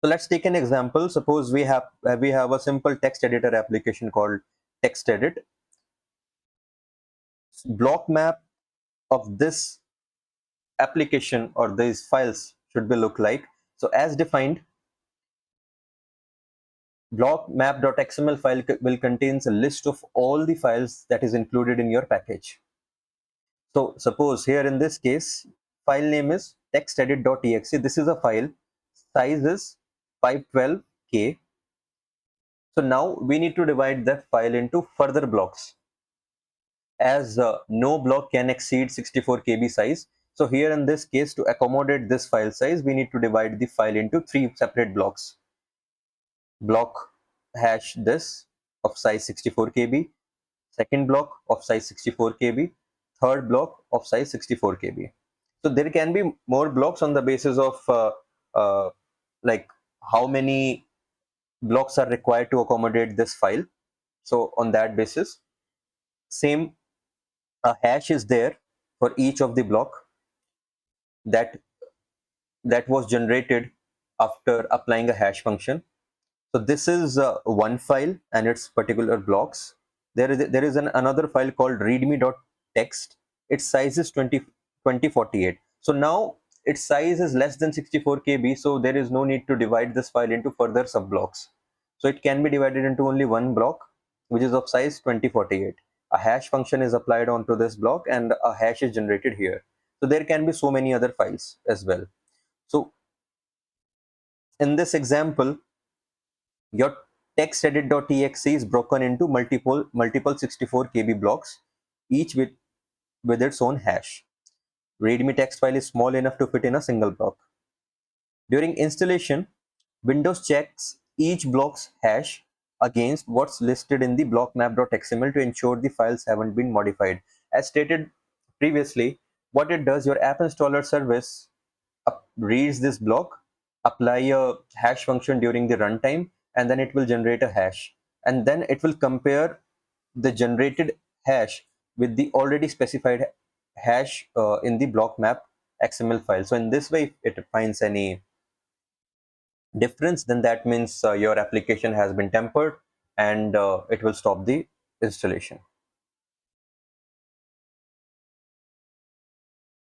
So let's take an example. Suppose we have a simple text editor application called TextEdit. Block map of this application or these files should be look like. So as defined, BlockMap.xml file will contains a list of all the files that is included in your package. So suppose here in this case, file name is textedit.exe. This is a file, size is 512K. So now we need to divide that file into further blocks, as no block can exceed 64 KB size. So here in this case, to accommodate this file size, we need to divide the file into 3 separate blocks. Block hash this of size 64 KB, second block of size 64 KB, third block of size 64 KB. So there can be more blocks on the basis of like how many blocks are required to accommodate this file. So on that basis, same, a hash is there for each of the block that was generated after applying a hash function. So this is one file and its particular blocks. There is another file called readme.txt. Its size is 2048. So now its size is less than 64 KB. So there is no need to divide this file into further sub blocks. So it can be divided into only one block, which is of size 2048. A hash function is applied onto this block and a hash is generated here. So there can be so many other files as well. So in this example, your textedit.exe is broken into multiple 64 KB blocks, each with its own hash. README text file is small enough to fit in a single block. During installation, Windows checks each block's hash against what's listed in the blockmap.xml to ensure the files haven't been modified. As stated previously, what it does, your app installer service reads this block, apply a hash function during the runtime, and then it will generate a hash. And then it will compare the generated hash with the already specified hash in the block map XML file. So in this way, if it finds any difference, then that means your application has been tampered and it will stop the installation.